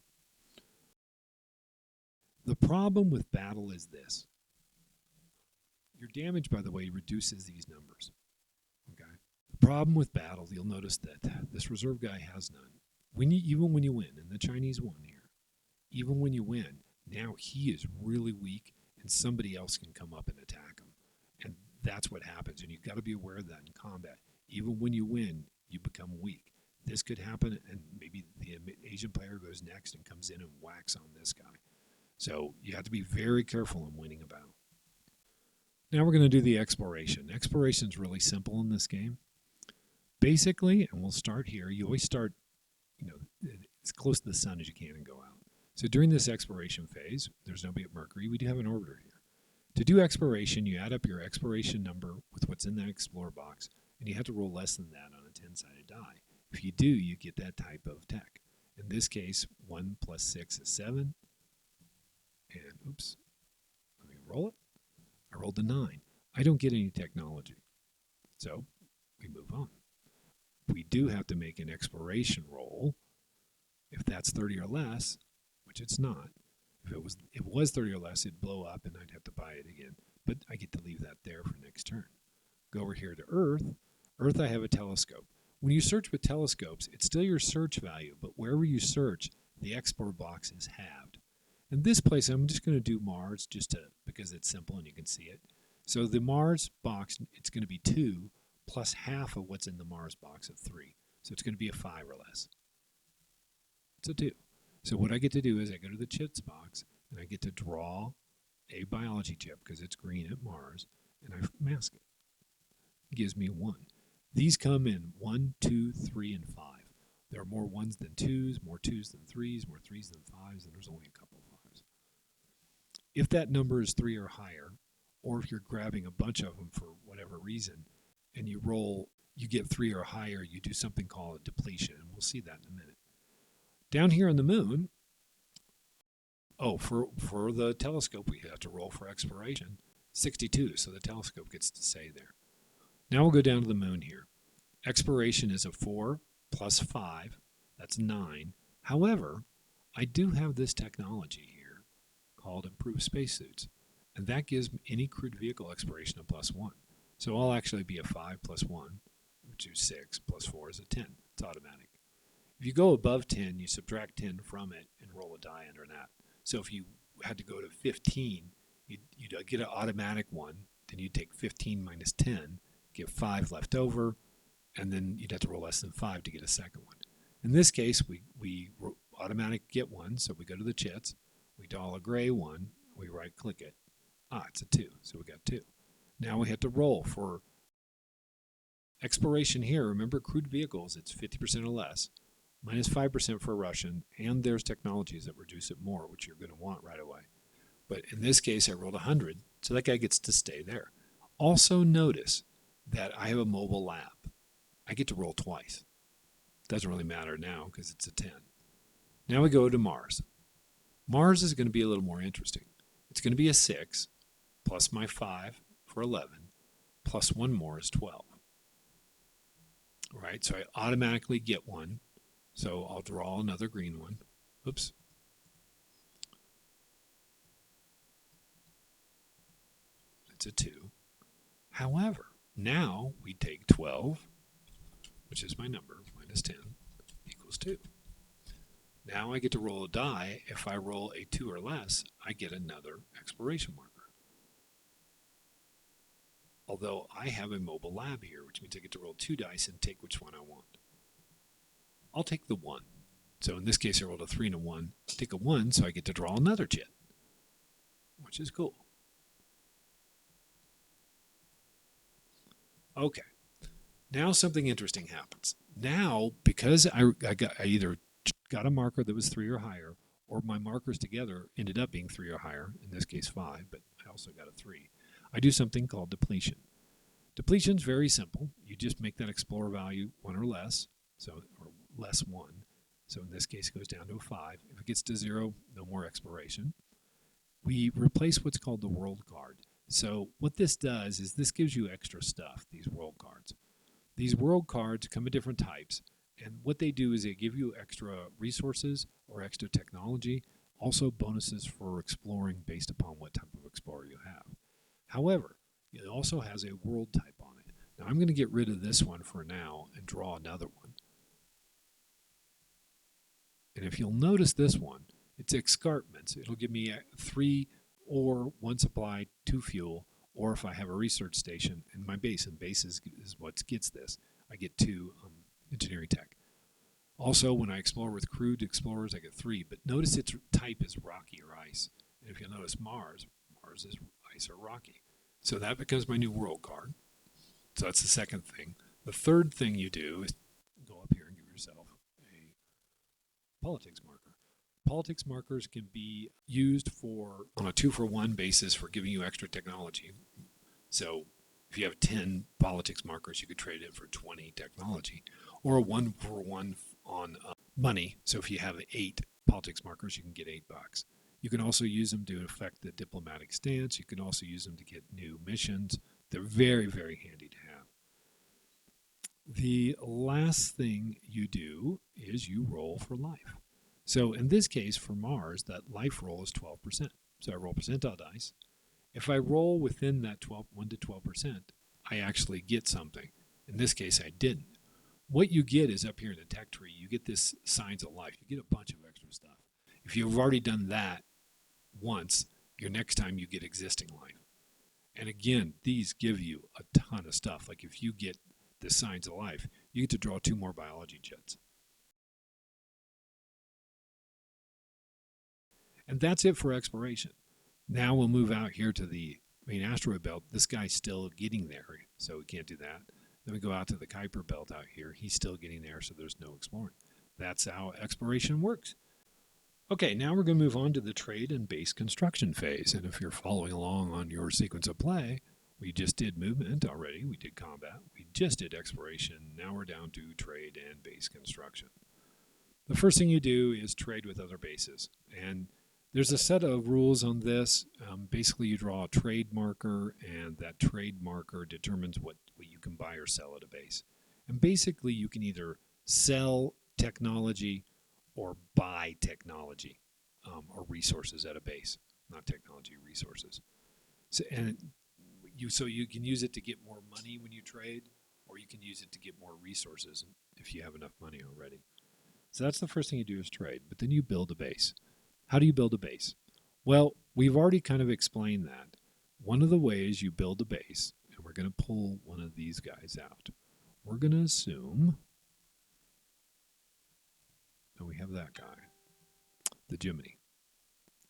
The problem with battle is this. Your damage, by the way, reduces these numbers. Okay. The problem with battle, you'll notice that this reserve guy has none. Even when you win, and the Chinese won here, even when you win, now he is really weak, and somebody else can come up and attack him. And that's what happens, and you've got to be aware of that in combat. Even when you win, you become weak. This could happen, and maybe the Asian player goes next and comes in and whacks on this guy. So you have to be very careful in winning a battle. Now we're going to do the exploration. Exploration is really simple in this game. Basically, and we'll start here, you always start, as close to the sun as you can and go out. So during this exploration phase, there's nobody at Mercury. We do have an orbiter here. To do exploration, you add up your exploration number with what's in that Explorer box, and you have to roll less than that on a 10-sided die. If you do, you get that type of tech. In this case, 1 plus 6 is 7. And, oops, let me roll it. I rolled a 9. I don't get any technology. So we move on. We do have to make an exploration roll. If that's 30 or less, which it's not. If it was 30 or less, it'd blow up and I'd have to buy it again. But I get to leave that there for next turn. Go over here to Earth. Earth, I have a telescope. When you search with telescopes, it's still your search value, but wherever you search, the export box is halved. In this place, I'm just going to do Mars because it's simple and you can see it. So the Mars box, it's going to be 2 plus half of what's in the Mars box of 3. So it's going to be a 5 or less. It's a 2. So what I get to do is I go to the chips box and I get to draw a biology chip because it's green at Mars, and I mask it. It gives me 1. These come in 1, 2, 3, and 5. There are more 1s than 2s, more 2s than 3s, more 3s than 5s, and there's only a couple of 5s. If that number is 3 or higher, or if you're grabbing a bunch of them for whatever reason, and you roll, you get 3 or higher, you do something called a depletion, and we'll see that in a minute. Down here on the moon, for the telescope, we have to roll for exploration, 62, so the telescope gets to stay there. Now we'll go down to the moon here. Exploration is a 4 plus 5, that's 9. However, I do have this technology here called improved spacesuits, and that gives any crewed vehicle exploration a +1. So I'll actually be a 5 plus 1, which is 6, plus 4 is a 10. It's automatic. If you go above 10, you subtract 10 from it and roll a die under that. So if you had to go to 15, you'd get an automatic one, then you'd take 15 minus 10, get 5 left over, and then you'd have to roll less than 5 to get a second one. In this case, we automatic get 1, so we go to the chits, we dial a gray 1, we right-click it. It's a 2, so we got 2. Now we have to roll for exploration here. Remember, crewed vehicles, it's 50% or less, minus 5% for Russian, and there's technologies that reduce it more, which you're going to want right away. But in this case, I rolled 100, so that guy gets to stay there. Also notice that I have a mobile lab. I get to roll twice. Doesn't really matter now because it's a 10. Now we go to Mars. Mars is going to be a little more interesting. It's going to be a 6, plus my 5 for 11, plus 1 more is 12. All right, so I automatically get 1. So I'll draw another green one. Oops. It's a 2. However, now we take 12, which is my number, minus 10, equals 2. Now I get to roll a die. If I roll a 2 or less, I get another exploration marker. Although I have a mobile lab here, which means I get to roll 2 dice and take which one I want. I'll take the 1. So in this case, I rolled a 3 and a 1. I'll take a 1, so I get to draw another chit, which is cool. Okay. Now something interesting happens. Now, because I either got a marker that was 3 or higher, or my markers together ended up being 3 or higher, in this case 5, but I also got a 3, I do something called depletion. Depletion is very simple. You just make that explorer value 1 or less, or less 1. So in this case, it goes down to a 5. If it gets to 0, no more exploration. We replace what's called the world card. So what this does is this gives you extra stuff, these world cards. These world cards come in different types, and what they do is they give you extra resources or extra technology, also bonuses for exploring based upon what type of explorer you have. However, it also has a world type on it. Now I'm going to get rid of this one for now and draw another one. And if you'll notice this one, it's escarpments. It'll give me 3 or 1 supply, 2 fuel, or if I have a research station in my base, and base is what gets this, I get 2 engineering tech. Also, when I explore with crewed explorers, I get 3, but notice its type is rocky or ice. And if you'll notice Mars is ice or rocky. So that becomes my new world card. So that's the second thing. The third thing you do is go up here and give yourself a politics marker. Politics markers can be used on a 2-for-1 basis for giving you extra technology. So if you have 10 politics markers, you could trade it for 20 technology, or a 1-for-1 on money. So if you have 8 politics markers, you can get $8. You can also use them to affect the diplomatic stance. You can also use them to get new missions. They're very, very handy to have. The last thing you do is you roll for life. So in this case, for Mars, that life roll is 12%. So I roll percentile dice. If I roll within that 1 to 12%, I actually get something. In this case, I didn't. What you get is up here in the tech tree, you get this signs of life. You get a bunch of extra stuff. If you've already done that, once, your next time you get existing life. And again, these give you a ton of stuff. Like if you get the Signs of Life, you get to draw 2 more biology jets. And that's it for exploration. Now we'll move out here to the main asteroid belt. This guy's still getting there, so we can't do that. Then we go out to the Kuiper belt out here. He's still getting there, so there's no exploring. That's how exploration works. Okay, now we're going to move on to the trade and base construction phase. And if you're following along on your sequence of play, we just did movement already. We did combat. We just did exploration. Now we're down to trade and base construction. The first thing you do is trade with other bases. And there's a set of rules on this. Basically, you draw a trade marker, and that trade marker determines what you can buy or sell at a base. And basically, you can either sell technology or buy technology or resources at a base. Not technology, resources. So you can use it to get more money when you trade, or you can use it to get more resources if you have enough money already. So that's the first thing you do is trade, but then you build a base. How do you build a base? Well, we've already kind of explained that. One of the ways you build a base, and we're going to pull one of these guys out. We're going to assume that we have that guy, the Jiminy.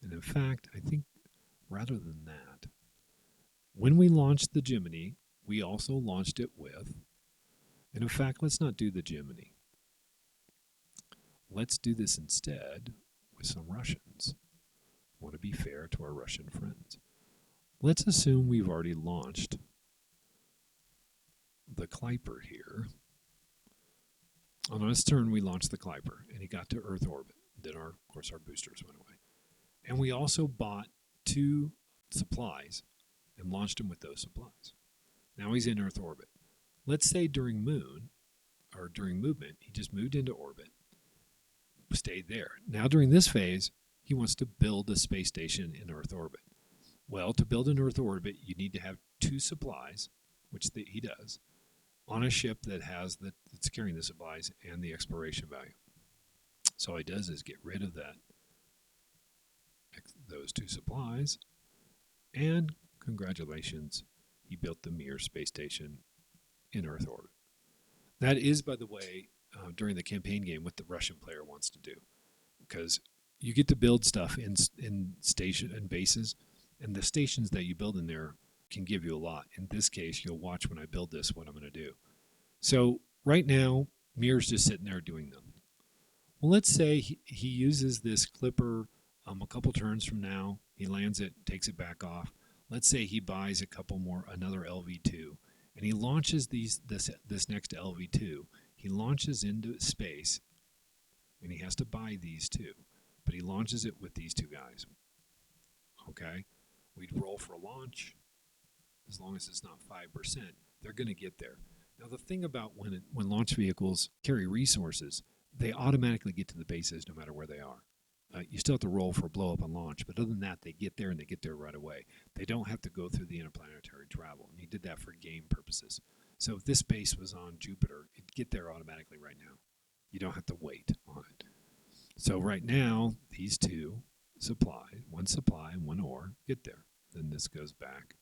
And in fact, I think rather than that, when we launched the Jiminy, we also launched it with, and in fact, let's not do the Jiminy. Let's do this instead with some Russians. I want to be fair to our Russian friends. Let's assume we've already launched the Kuiper here. On this turn, we launched the Kuiper, and he got to Earth orbit. Then, of course, our boosters went away. And we also bought 2 supplies and launched him with those supplies. Now he's in Earth orbit. Let's say during movement, he just moved into orbit, stayed there. Now during this phase, he wants to build a space station in Earth orbit. Well, to build an Earth orbit, you need to have 2 supplies, which he does, on a ship that's carrying the supplies and the exploration value. So all he does is get rid of those 2 supplies, and congratulations, he built the Mir space station in Earth orbit. That is, by the way, during the campaign game, what the Russian player wants to do, because you get to build stuff in station and bases, and the stations that you build in there can give you a lot. In this case, you'll watch when I build this what I'm going to do. So right now, Mir's just sitting there doing them. Well, let's say he uses this clipper a couple turns from now. He lands it, takes it back off. Let's say he buys another LV2, and he launches this next LV2. He launches into space, and he has to buy these 2, but he launches it with these 2 guys. Okay? We'd roll for a launch. As long as it's not 5%, they're going to get there. Now, the thing about when launch vehicles carry resources, they automatically get to the bases no matter where they are. You still have to roll for a blow-up on launch, but other than that, they get there, and they get there right away. They don't have to go through the interplanetary travel, and he did that for game purposes. So if this base was on Jupiter, it'd get there automatically right now. You don't have to wait on it. So right now, these 2 supplies, 1 supply and 1 ore, get there. Then this goes back,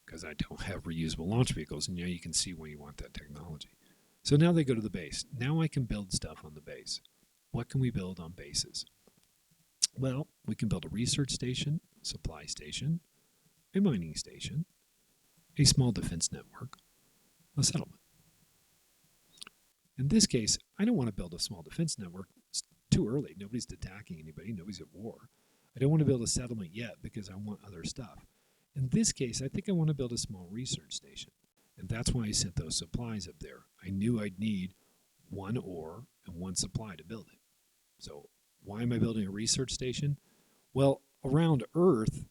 because I don't have reusable launch vehicles, and now you can see when you want that technology. So now they go to the base. Now I can build stuff on the base. What can we build on bases? Well, we can build a research station, supply station, a mining station, a small defense network, a settlement. In this case, I don't want to build a small defense network. It's too early. Nobody's attacking anybody. Nobody's at war. I don't want to build a settlement yet because I want other stuff. In this case, I think I want to build a small research station. And that's why I sent those supplies up there. I knew I'd need 1 ore and 1 supply to build it. So why am I building a research station? Well, around Earth,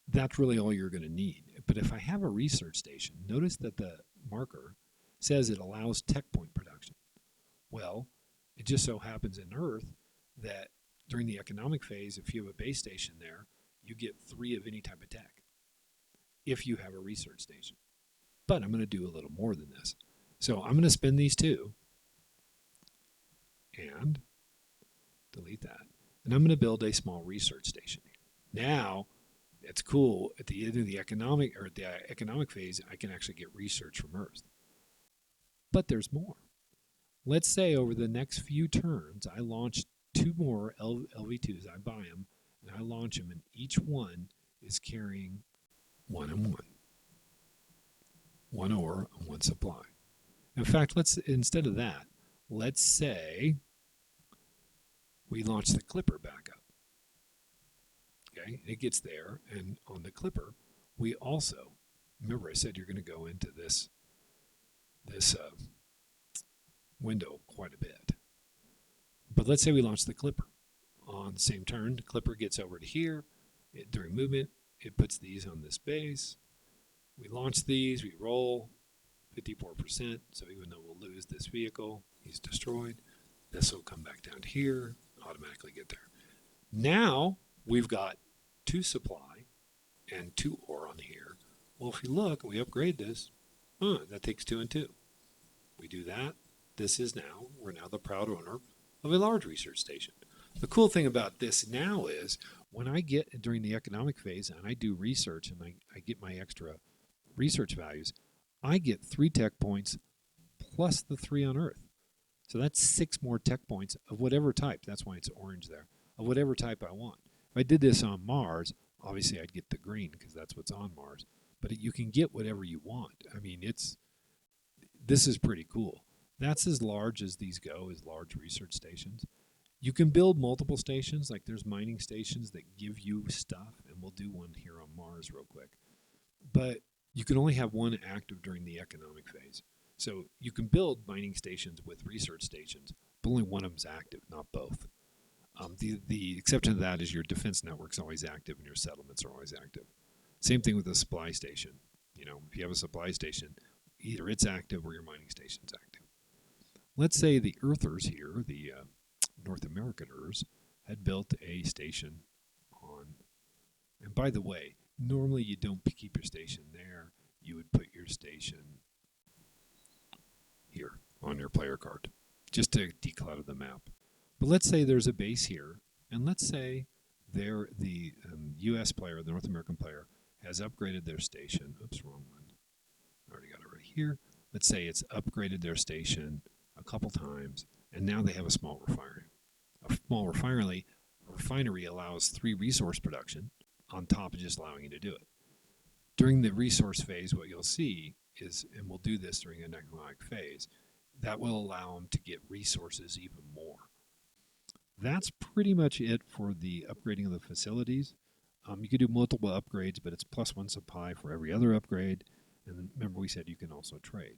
that's really all you're going to need. But if I have a research station, notice that the marker says it allows tech point production. Well, it just so happens in Earth that during the economic phase, if you have a base station there, you get 3 of any type of tech if you have a research station. But I'm going to do a little more than this. So I'm going to spend these 2 and delete that. And I'm going to build a small research station here. Now, it's cool. At the end of the economic phase, I can actually get research from Earth. But there's more. Let's say over the next few turns, I launch two more LV2s. I buy them and I launch them, and each one is carrying one and one ore and one supply. In fact, instead of that, let's say we launch the Clipper back up. Okay, it gets there, and on the Clipper, we also remember I said you're going to go into this window quite a bit. But let's say we launch the Clipper on the same turn. The Clipper gets over to here. During movement, it puts these on this base. We launch these. We roll 54%. So even though we'll lose this vehicle, he's destroyed. This will come back down to here, automatically get there. Now we've got 2 supply and 2 ore on here. Well, if you look, we upgrade this. That takes 2 and 2. We do that. We're now the proud owner of a large research station. The cool thing about this now is when I get during the economic phase and I do research and I get my extra research values, I get 3 tech points plus the 3 on Earth. So that's 6 more tech points of whatever type. That's why it's orange there. Of whatever type I want. If I did this on Mars, obviously I'd get the green because that's what's on Mars. But you can get whatever you want. I mean, this is pretty cool. That's as large as these go, as large research stations. You can build multiple stations, like there's mining stations that give you stuff, and we'll do one here on Mars real quick. But you can only have one active during the economic phase. So you can build mining stations with research stations, but only one of them's active, not both. The exception to that is your defense network's always active and your settlements are always active. Same thing with a supply station. You know, if you have a supply station, either it's active or your mining station's active. Let's say the Earthers here, the North Americaners, had built a station on. And by the way, normally you don't keep your station there. You would put your station here on your player card, just to declutter the map. But let's say there's a base here, and let's say the U.S. player, the North American player, has upgraded their station. Oops, wrong one. I already got it right here. Let's say it's upgraded their station a couple times, and now they have a small refinery. A small refinery allows 3 resource production on top of just allowing you to do it. During the resource phase, what you'll see is, and we'll do this during an economic phase, that will allow them to get resources even more. That's pretty much it for the upgrading of the facilities. You could do multiple upgrades, but it's +1 supply for every other upgrade. And remember we said you can also trade.